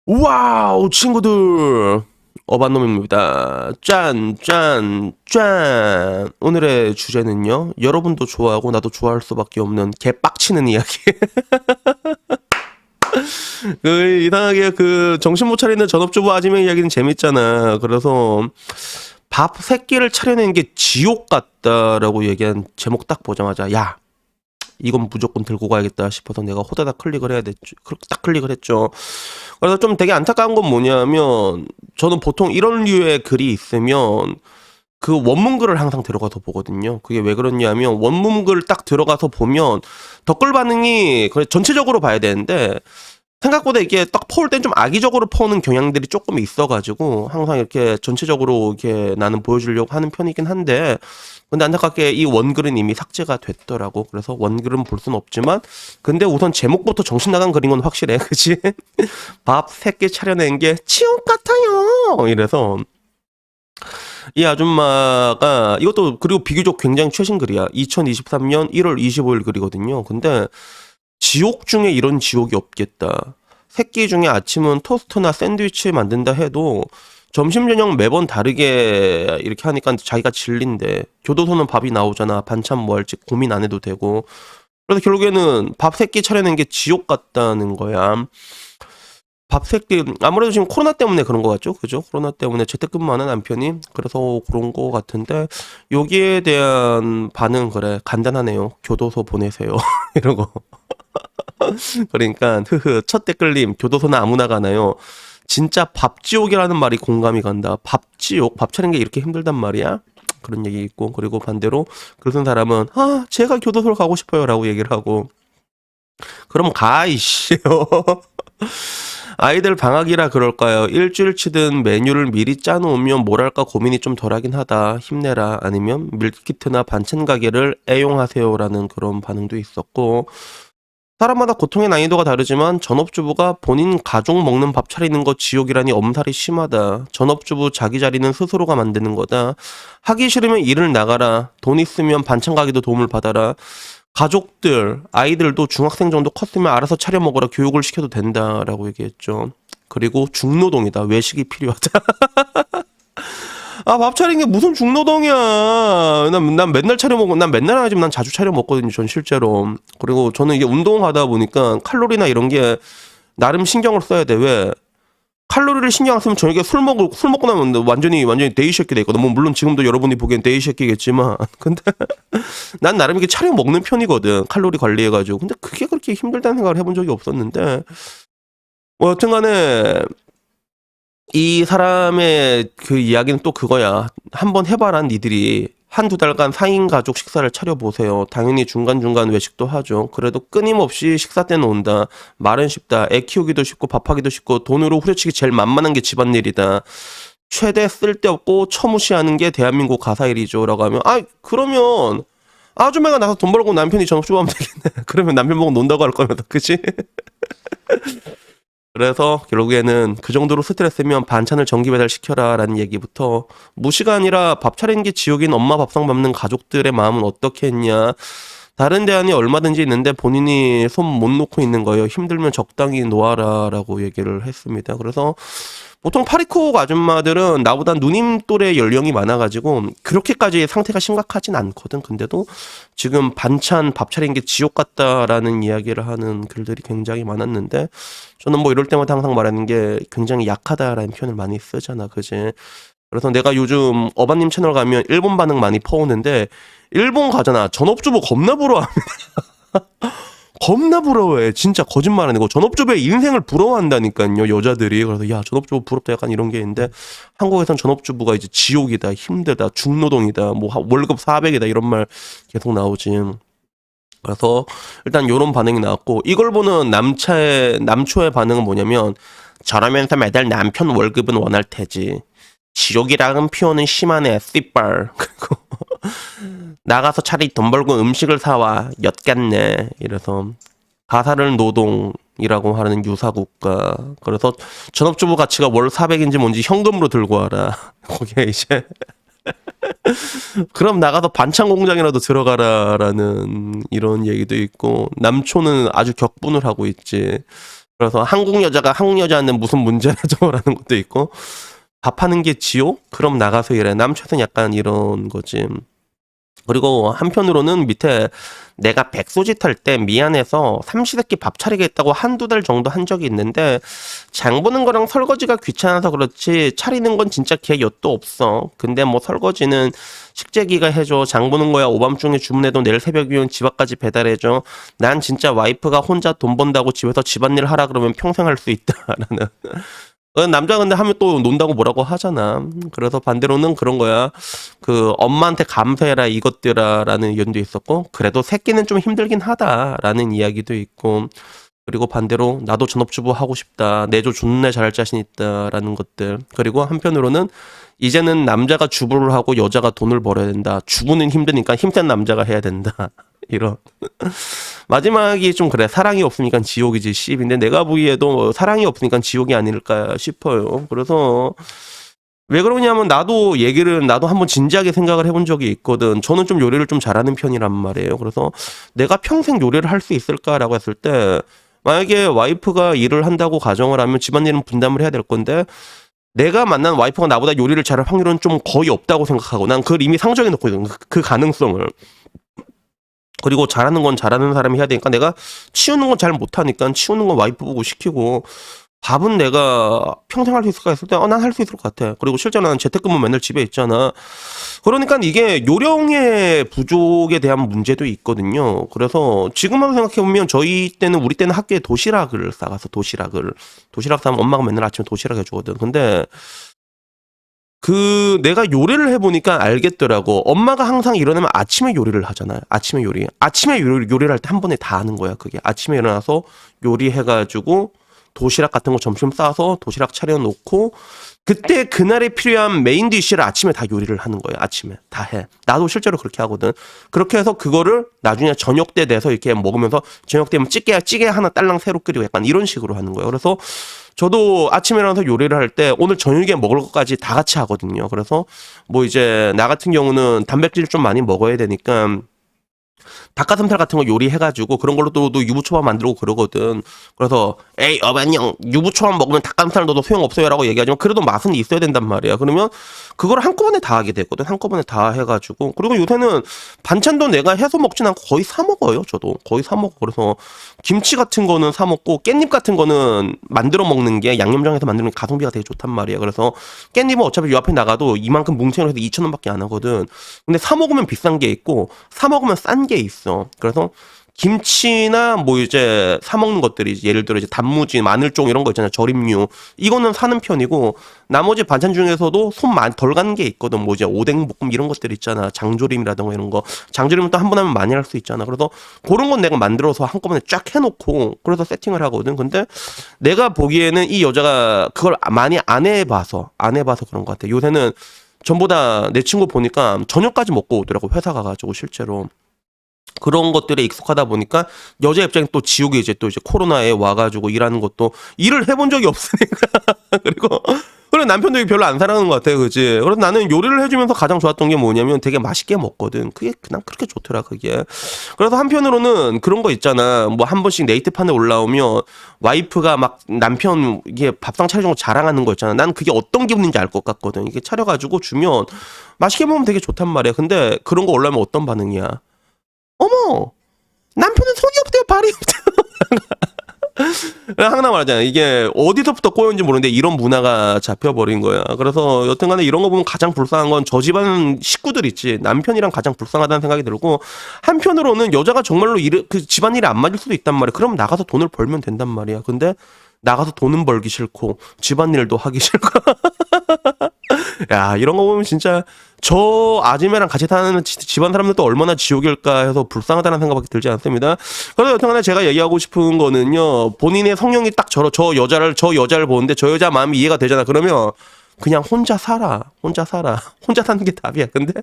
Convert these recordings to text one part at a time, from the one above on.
와우, 친구들. 어반놈입니다. 짠, 짠, 짠. 오늘의 주제는요. 여러분도 좋아하고 나도 좋아할 수밖에 없는 개빡치는 이야기. 이상하게 정신 못 차리는 전업주부 아줌마 이야기는 재밌잖아. 그래서 밥 새끼를 차려낸 게 지옥 같다라고 얘기한 제목 딱 보자마자 야, 이건 무조건 들고 가야겠다 싶어서 내가 호다닥 클릭을 해야 됐죠. 딱 클릭을 했죠. 그래서 좀 되게 안타까운 건 뭐냐면 저는 보통 이런 류의 글이 있으면 그 원문글을 항상 들어가서 보거든요. 그게 왜 그러냐면 원문글 딱 들어가서 보면 댓글 반응이 전체적으로 봐야 되는데 생각보다 이게 딱 퍼올 땐 좀 악의적으로 퍼오는 경향들이 조금 있어가지고 항상 이렇게 전체적으로 이렇게 나는 보여주려고 하는 편이긴 한데 근데 안타깝게 이 원글은 이미 삭제가 됐더라고. 그래서 원글은 볼 수는 없지만 근데 우선 제목부터 정신 나간 글인 건 확실해. 그치? 밥 3개 차려낸 게 지옥 같아요. 이래서 이 아줌마가 이것도 그리고 비교적 굉장히 최신 글이야. 2023년 1월 25일 글이거든요. 근데 지옥 중에 이런 지옥이 없겠다. 새끼 중에 아침은 토스트나 샌드위치 만든다 해도 점심 저녁 매번 다르게 이렇게 하니까 자기가 질린대. 교도소는 밥이 나오잖아. 반찬 뭐 할지 고민 안 해도 되고. 그래서 결국에는 밥 새끼 차려낸 게 지옥 같다는 거야. 밥 새끼 아무래도 지금 코로나 때문에 그런 거 같죠? 그죠? 코로나 때문에 재택근무하는 남편이 그래서 그런 거 같은데 여기에 대한 반응 그래 간단하네요. 교도소 보내세요. 이러고. 그러니까 첫 댓글님 교도소는 아무나 가나요? 진짜 밥지옥이라는 말이 공감이 간다. 밥지옥 밥 차리는 게 이렇게 힘들단 말이야? 그런 얘기 있고 그리고 반대로 글 쓴 사람은 제가 교도소를 가고 싶어요 라고 얘기를 하고 그럼 가 이씨. 아이들 방학이라 그럴까요? 일주일치든 메뉴를 미리 짜놓으면 뭐랄까 고민이 좀 덜하긴 하다. 힘내라. 아니면 밀키트나 반찬 가게를 애용하세요라는 그런 반응도 있었고 사람마다 고통의 난이도가 다르지만 전업주부가 본인 가족 먹는 밥 차리는 거 지옥이라니 엄살이 심하다. 전업주부 자기 자리는 스스로가 만드는 거다. 하기 싫으면 일을 나가라. 돈 있으면 반찬 가게도 도움을 받아라. 가족들, 아이들도 중학생 정도 컸으면 알아서 차려 먹으라 교육을 시켜도 된다라고 얘기했죠. 그리고 중노동이다. 외식이 필요하다. 밥 차리는 게 무슨 중노동이야. 난 맨날 차려 먹고, 난 맨날 하지만 난 자주 차려 먹거든요. 전 실제로. 그리고 저는 이게 운동하다 보니까 칼로리나 이런 게 나름 신경을 써야 돼. 왜? 칼로리를 신경 안 쓰면 저녁에 술 먹고 나면 완전히 데이 쉐키 돼 있거든. 뭐 물론 지금도 여러분이 보기엔 데이 쉐키겠지만. 근데 난 나름 이렇게 차려 먹는 편이거든. 칼로리 관리해가지고. 근데 그게 그렇게 힘들다는 생각을 해본 적이 없었는데. 뭐 여튼 간에 이 사람의 그 이야기는 또 그거야. 한번 해봐라, 니들이. 한두 달간 4인 가족 식사를 차려보세요. 당연히 중간중간 외식도 하죠. 그래도 끊임없이 식사 때는 온다. 말은 쉽다. 애 키우기도 쉽고 밥하기도 쉽고 돈으로 후려치기 제일 만만한 게 집안일이다. 최대 쓸데없고 처무시하는 게 대한민국 가사일이죠. 라고 하면 그러면 아줌마가 나서 돈 벌고 남편이 전업주부하면 되겠네. 그러면 남편 보고 논다고 할 거면 그치? 그래서 결국에는 그 정도로 스트레스면 반찬을 정기 배달시켜라 라는 얘기부터 무시가 아니라 밥 차리는 게 지옥인 엄마 밥상 밟는 가족들의 마음은 어떻게 했냐. 다른 대안이 얼마든지 있는데 본인이 손 못 놓고 있는 거예요. 힘들면 적당히 놓아라 라고 얘기를 했습니다. 그래서 보통 파리콕 아줌마들은 나보다 누님 또래 연령이 많아가지고 그렇게까지 상태가 심각하진 않거든. 근데도 지금 반찬 밥 차리는 게 지옥 같다라는 이야기를 하는 글들이 굉장히 많았는데 저는 뭐 이럴 때마다 항상 말하는 게 굉장히 약하다라는 표현을 많이 쓰잖아. 그지? 그래서 내가 요즘 어바님 채널 가면 일본 반응 많이 퍼오는데 일본 가잖아. 전업주부 겁나 부러워. 겁나 부러워해. 진짜 거짓말 아니고 전업주부의 인생을 부러워한다니까요. 여자들이. 그래서 야 전업주부 부럽다 약간 이런 게 있는데 한국에선 전업주부가 이제 지옥이다. 힘들다. 중노동이다. 뭐 월급 400이다. 이런 말 계속 나오지. 그래서 일단 요런 반응이 나왔고 이걸 보는 남초의 반응은 뭐냐면 저러면서 매달 남편 월급은 원할 테지. 지옥이라는 표현은 심하네. 씨발. 그리고 나가서 차라리 돈 벌고 음식을 사와 엿같네 이래서 가사를 노동이라고 하는 유사국가 그래서 전업주부 가치가 월 400인지 뭔지 현금으로 들고 와라 거기에 이제 그럼 나가서 반찬 공장이라도 들어가라라는 이런 얘기도 있고 남초는 아주 격분을 하고 있지 그래서 한국 여자가 한국 여자한테 무슨 문제라죠라는 것도 있고, 밥하는 게 지옥? 그럼 나가서 일해. 남탓은 약간 이런 거지. 그리고 한편으로는 밑에 내가 백소짓 할 때 미안해서 삼시세끼 밥 차리겠다고 한두 달 정도 한 적이 있는데, 장 보는 거랑 설거지가 귀찮아서 그렇지 차리는 건 진짜 개 엿도 없어. 근데 뭐 설거지는 식재기가 해줘. 장 보는 거야 오밤중에 주문해도 내일 새벽이면 집 앞까지 배달해줘. 난 진짜 와이프가 혼자 돈 번다고 집에서 집안일 하라 그러면 평생 할 수 있다라는. 남자 근데 하면 또 논다고 뭐라고 하잖아. 그래서 반대로는 그런 거야. 그 엄마한테 감사해라 이것들아라는 의견도 있었고, 그래도 새끼는 좀 힘들긴 하다라는 이야기도 있고, 그리고 반대로 나도 전업주부 하고 싶다. 내조 존나 잘할 자신 있다라는 것들. 그리고 한편으로는 이제는 남자가 주부를 하고 여자가 돈을 벌어야 된다. 주부는 힘드니까 힘센 남자가 해야 된다. 이런. 마지막이 좀 그래. 사랑이 없으니까 지옥이지 씹인데, 내가 보기에도 사랑이 없으니까 지옥이 아닐까 싶어요. 그래서 왜 그러냐면 나도 한번 진지하게 생각을 해본 적이 있거든. 저는 좀 요리를 좀 잘하는 편이란 말이에요. 그래서 내가 평생 요리를 할 수 있을까라고 했을 때, 만약에 와이프가 일을 한다고 가정을 하면 집안일은 분담을 해야 될 건데, 내가 만난 와이프가 나보다 요리를 잘할 확률은 좀 거의 없다고 생각하고, 난 그걸 이미 상정해 놓고 있거든. 그 가능성을. 그리고 잘하는 건 잘하는 사람이 해야 되니까, 내가 치우는 건 잘 못하니까 치우는 건 와이프 보고 시키고, 밥은 내가 평생 할 수 있을까 했을 때, 난 할 수 있을 것 같아. 그리고 실제로 나는 재택근무 맨날 집에 있잖아. 그러니까 이게 요령의 부족에 대한 문제도 있거든요. 그래서 지금 한번 생각해보면, 우리 때는 학교에 도시락을 싸가서 도시락 싸면 엄마가 맨날 아침에 도시락 해주거든. 근데 내가 요리를 해보니까 알겠더라고. 엄마가 항상 일어나면 아침에 요리를 하잖아요. 아침에 요리를 할 때 한 번에 다 하는 거야. 그게 아침에 일어나서 요리해가지고 도시락 같은 거 점심 싸서 도시락 차려놓고, 그때 그날에 필요한 메인 디쉬를 아침에 다 요리를 하는 거예요. 아침에 다 해. 나도 실제로 그렇게 하거든. 그렇게 해서 그거를 나중에 저녁 때 돼서 이렇게 먹으면서, 저녁 때면 찌개 하나 딸랑 새로 끓이고 약간 이런 식으로 하는 거예요. 그래서 저도 아침에 일어나서 요리를 할 때 오늘 저녁에 먹을 것까지 다 같이 하거든요. 그래서 뭐 이제 나 같은 경우는 단백질 좀 많이 먹어야 되니까 닭가슴살 같은 거 요리해가지고 그런 걸로 또 유부초밥 만들고 그러거든. 그래서 에이 어반형 유부초밥 먹으면 닭가슴살 넣어도 소용없어요 라고 얘기하지만, 그래도 맛은 있어야 된단 말이야. 그러면 그걸 한꺼번에 다 하게 되거든. 한꺼번에 다 해가지고. 그리고 요새는 반찬도 내가 해서 먹진 않고 거의 사 먹어요. 저도 거의 사 먹어. 그래서 김치 같은 거는 사 먹고, 깻잎 같은 거는 만들어 먹는 게, 양념장에서 만드는 게 가성비가 되게 좋단 말이야. 그래서 깻잎은 어차피 요 앞에 나가도 이만큼 뭉쳐서 해서 2,000원밖에 안 하거든. 근데 사 먹으면 비싼 게 있고 사 먹으면 싼 게 있어. 그래서 김치나 뭐 이제 사 먹는 것들이, 예를 들어 이제 단무지, 마늘종 이런 거 있잖아요. 절임류. 이거는 사는 편이고, 나머지 반찬 중에서도 손 많이 덜 가는 게 있거든. 뭐 이제 오뎅볶음 이런 것들 있잖아. 장조림이라든가 이런 거. 장조림은 또 한 번 하면 많이 할 수 있잖아. 그래서 그런 건 내가 만들어서 한꺼번에 쫙 해놓고 그래서 세팅을 하거든. 근데 내가 보기에는 이 여자가 그걸 많이 안 해봐서 그런 것 같아. 요새는 전보다 내 친구 보니까 저녁까지 먹고 오더라고. 회사 가가지고 실제로. 그런 것들에 익숙하다 보니까 여자 입장에 또 지옥이 이제 코로나에 와가지고 일하는 것도, 일을 해본 적이 없으니까. 그리고 남편도 별로 안 사랑하는 것 같아요. 그지? 그래서 나는 요리를 해주면서 가장 좋았던 게 뭐냐면 되게 맛있게 먹거든. 그게 그냥 그렇게 좋더라, 그게. 그래서 한편으로는 그런 거 있잖아. 뭐 한 번씩 네이트판에 올라오면 와이프가 막 남편 이게 밥상 차려준 거 자랑하는 거 있잖아. 난 그게 어떤 기분인지 알 것 같거든. 이게 차려가지고 주면 맛있게 먹으면 되게 좋단 말이야. 근데 그런 거 올라오면 어떤 반응이야? 어머, 남편은 손이 없대요, 발이 없대요. 항상 말하잖아. 이게 어디서부터 꼬였는지 모르는데 이런 문화가 잡혀버린 거야. 그래서 여튼간에 이런 거 보면 가장 불쌍한 건 저 집안 식구들 있지. 남편이랑 가장 불쌍하다는 생각이 들고, 한편으로는 여자가 정말로 그 집안일이 안 맞을 수도 있단 말이야. 그럼 나가서 돈을 벌면 된단 말이야. 근데 나가서 돈은 벌기 싫고 집안일도 하기 싫고. 야, 이런 거 보면 진짜 저 아줌마랑 같이 사는 집안 사람들도 얼마나 지옥일까 해서 불쌍하다는 생각밖에 들지 않습니다. 그래서 여튼간에 제가 얘기하고 싶은 거는요, 본인의 성향이 딱 저 여자를 보는데 저 여자 마음이 이해가 되잖아. 그러면 그냥 혼자 살아. 혼자 사는 게 답이야. 근데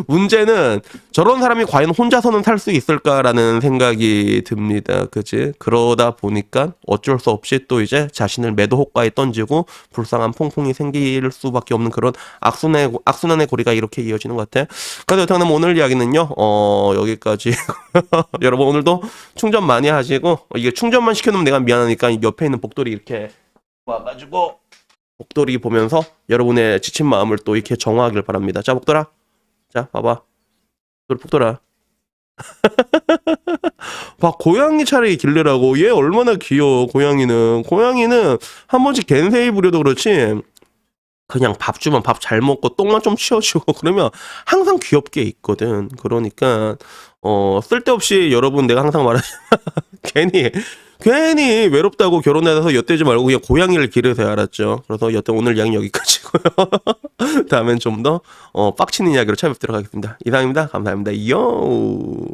문제는 저런 사람이 과연 혼자서는 살 수 있을까라는 생각이 듭니다. 그지? 그러다 보니까 어쩔 수 없이 또 이제 자신을 매도 호가에 던지고 불쌍한 퐁퐁이 생길 수밖에 없는 그런 악순환의 고리가 이렇게 이어지는 것 같아. 그래서 여튼 오늘 이야기는요, 여기까지. 여러분 오늘도 충전 많이 하시고, 이게 충전만 시켜놓으면 내가 미안하니까 옆에 있는 복돌이 이렇게 와가지고 복돌이 보면서 여러분의 지친 마음을 또 이렇게 정화하길 바랍니다. 자, 복돌아. 자, 봐봐. 복돌아. 봐, 고양이 차라리 길르라고. 얘 얼마나 귀여워, 고양이는. 고양이는 한 번씩 겐세이 부려도 그렇지. 그냥 밥 주면 밥 잘 먹고 똥만 좀 치워주고 그러면 항상 귀엽게 있거든. 그러니까 쓸데없이 여러분 내가 항상 말하지만 괜히 외롭다고 결혼해서 엿대지 말고 그냥 고양이를 기르세요. 알았죠? 그래서 여튼 오늘 이야기 여기까지고요. 다음엔 좀 더 빡치는 이야기로 찾아뵙도록 하겠습니다. 이상입니다. 감사합니다. 요.